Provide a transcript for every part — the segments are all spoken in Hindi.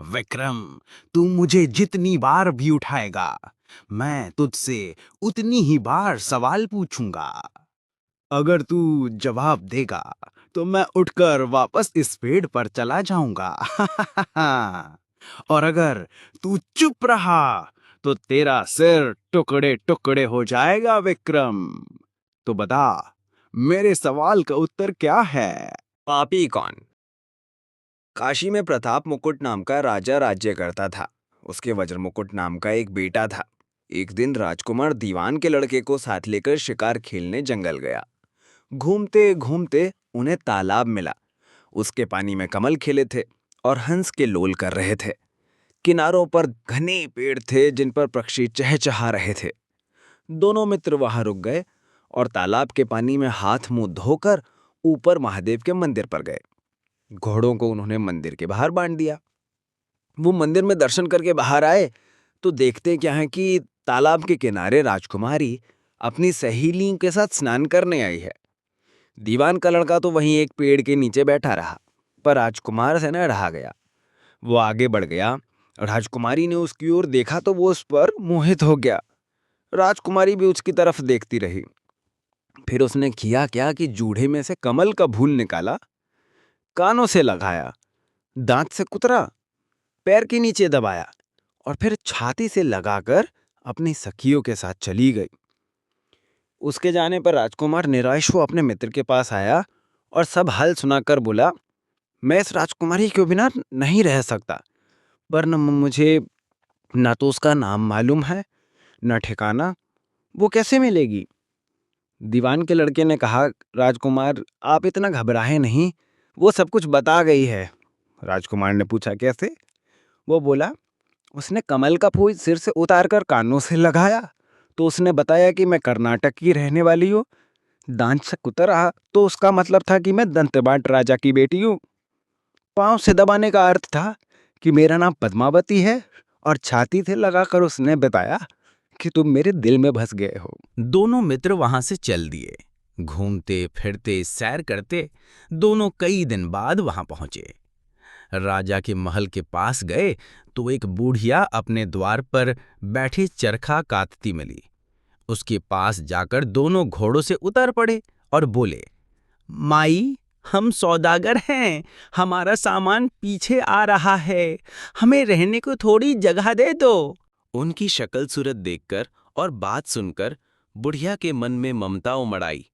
विक्रम, तू मुझे जितनी बार भी उठाएगा, मैं तुझसे उतनी ही बार सवाल पूछूंगा। अगर तू जवाब देगा तो मैं उठकर वापस इस पेड़ पर चला जाऊंगा। और अगर तू चुप रहा तो तेरा सिर टुकड़े टुकड़े हो जाएगा विक्रम। तो बता, मेरे सवाल का उत्तर क्या है? पापी कौन? काशी में प्रताप मुकुट नाम का राजा राज्य करता था। उसके वज्र मुकुट नाम का एक बेटा था। एक दिन राजकुमार दीवान के लड़के को साथ लेकर शिकार खेलने जंगल गया। घूमते घूमते उन्हें तालाब मिला। उसके पानी में कमल खिले थे और हंस के लोल कर रहे थे। किनारों पर घने पेड़ थे जिन पर पक्षी चहचहा रहे थे। दोनों मित्र वहां रुक गए और तालाब के पानी में हाथ मुंह धोकर ऊपर महादेव के मंदिर पर गए। घोड़ों को उन्होंने मंदिर के बाहर बांध दिया। वो मंदिर में दर्शन करके बाहर आए तो देखते क्या है कि तालाब के किनारे राजकुमारी अपनी सहेलियों के साथ स्नान करने आई है। दीवान का लड़का तो वहीं एक पेड़ के नीचे बैठा रहा, पर राजकुमार से न रहा गया। वो आगे बढ़ गया। राजकुमारी ने उसकी ओर देखा तो वो उस पर मोहित हो गया। राजकुमारी भी उसकी तरफ देखती रही। फिर उसने किया क्या कि जूड़े में से कमल का फूल निकाला, कानों से लगाया, दांत से कुतरा, पैर के नीचे दबाया और फिर छाती से लगाकर अपनी सखियों के साथ चली गई। उसके जाने पर राजकुमार निराश हो अपने मित्र के पास आया और सब हाल सुनाकर बोला, मैं इस राजकुमारी के बिना नहीं रह सकता, पर न मुझे न तो उसका नाम मालूम है न ठिकाना। वो कैसे मिलेगी? दीवान के लड़के ने कहा, राजकुमार आप इतना घबराए नहीं, वो सब कुछ बता गई है। राजकुमार ने पूछा, कैसे? वो बोला, उसने कमल का फूल सिर से उतारकर कानों से लगाया तो उसने बताया कि मैं कर्नाटक की रहने वाली हूँ। दांत से कुतरा तो उसका मतलब था कि मैं दंतबाट राजा की बेटी हूँ। पांव से दबाने का अर्थ था कि मेरा नाम पद्मावती है और छाती से लगाकर उसने बताया कि तुम मेरे दिल में बस गए हो। दोनों मित्र वहां से चल दिए। घूमते फिरते सैर करते दोनों कई दिन बाद वहां पहुंचे। राजा के महल के पास गए तो एक बूढ़िया अपने द्वार पर बैठी चरखा कातती मिली। उसके पास जाकर दोनों घोड़ों से उतर पड़े और बोले, माई, हम सौदागर हैं, हमारा सामान पीछे आ रहा है, हमें रहने को थोड़ी जगह दे दो। उनकी शक्ल सूरत देखकर और बात सुनकर बुढ़िया के मन में ममता उमड़ आई।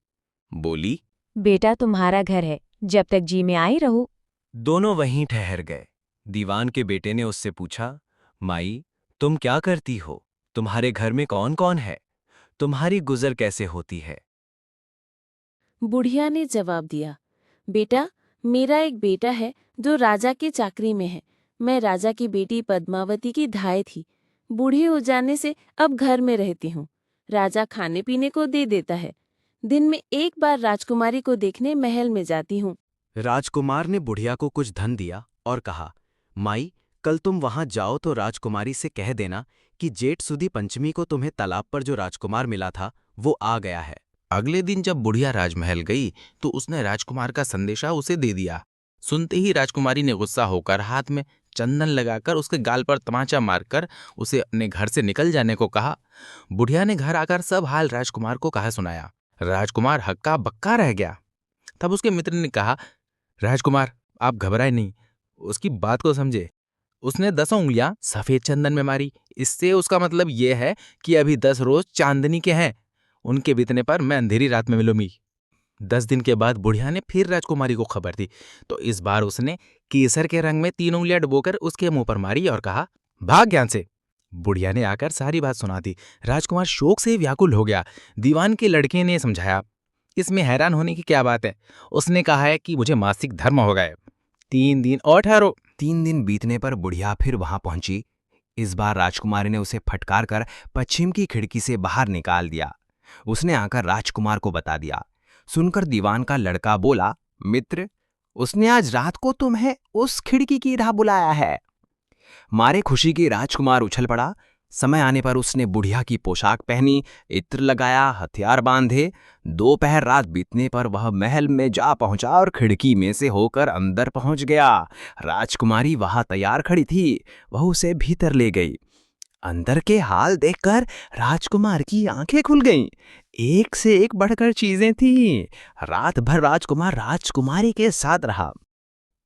बोली, बेटा तुम्हारा घर है, जब तक जी में आई रहो। दोनों वहीं ठहर गए। दीवान के बेटे ने उससे पूछा, माई, तुम क्या करती हो? तुम्हारे घर में कौन कौन है? तुम्हारी गुजर कैसे होती है? बुढ़िया ने जवाब दिया, बेटा, मेरा एक बेटा है जो राजा की चाकरी में है। मैं राजा की बेटी पद्मावती की धाय थी। बूढ़ी हो जाने से अब घर में रहती हूँ। राजा खाने पीने को दे देता है। दिन में एक बार राजकुमारी को देखने महल में जाती हूँ। राजकुमार ने बुढ़िया को कुछ धन दिया और कहा, माई, कल तुम वहां जाओ तो राजकुमारी से कह देना कि जेठ सुदी पंचमी को तुम्हें तालाब पर जो राजकुमार मिला था वो आ गया है। अगले दिन जब बुढ़िया राजमहल गई तो उसने राजकुमार का संदेशा उसे दे दिया। सुनते ही राजकुमारी ने गुस्सा होकर हाथ में चंदन लगाकर उसके गाल पर तमाचा मारकर उसे अपने घर से निकल जाने को कहा। बुढ़िया ने घर आकर सब हाल राजकुमार को कहा सुनाया। राजकुमार हक्का बक्का रह गया। तब उसके मित्र ने कहा, राजकुमार, आप घबराए नहीं, उसकी बात को समझे। उसने 10 उंगलियां सफेद चंदन में मारी। इससे उसका मतलब यह है कि अभी 10 रोज चांदनी के हैं। उनके बीतने पर मैं अंधेरी रात में मिलूंगी। 10 दिन के बाद बुढ़िया ने फिर राजकुमारी को खबर दी तो इस बार उसने केसर के रंग में 3 उंगलियां डुबोकर उसके मुंह पर मारी और कहा, भाग ज्ञान से। बुढ़िया ने आकर सारी बात सुना दी। राजकुमार शोक से व्याकुल हो गया। दीवान के लड़के ने समझाया, इसमें हैरान होने की क्या बात है? उसने कहा है कि मुझे मासिक धर्म हो गए। 3 दिन और ठहरो। 3 दिन बीतने पर बुढ़िया फिर वहां पहुंची। इस बार राजकुमारी ने उसे फटकार कर पश्चिम की खिड़की से बाहर निकाल दिया। उसने आकर राजकुमार को बता दिया। सुनकर दीवान का लड़का बोला, मित्र, उसने आज रात को तुम्हें उस खिड़की की राह बुलाया है। मारे खुशी के राजकुमार उछल पड़ा, समय आने पर उसने बुढ़िया की पोशाक पहनी, इत्र लगाया, हथियार बांधे। दोपहर रात बीतने पर वह महल में जा पहुंचा और खिड़की में से होकर अंदर पहुंच गया। राजकुमारी वहां तैयार खड़ी थी। वह उसे भीतर ले गई। अंदर के हाल देखकर राजकुमार की आंखें खुल गईं। एक से एक बढ़कर चीजें थीं। रात भर राजकुमार राजकुमारी के साथ रहा।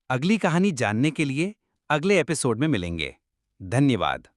अगली कहानी जानने के लिए अगले एपिसोड में मिलेंगे। धन्यवाद।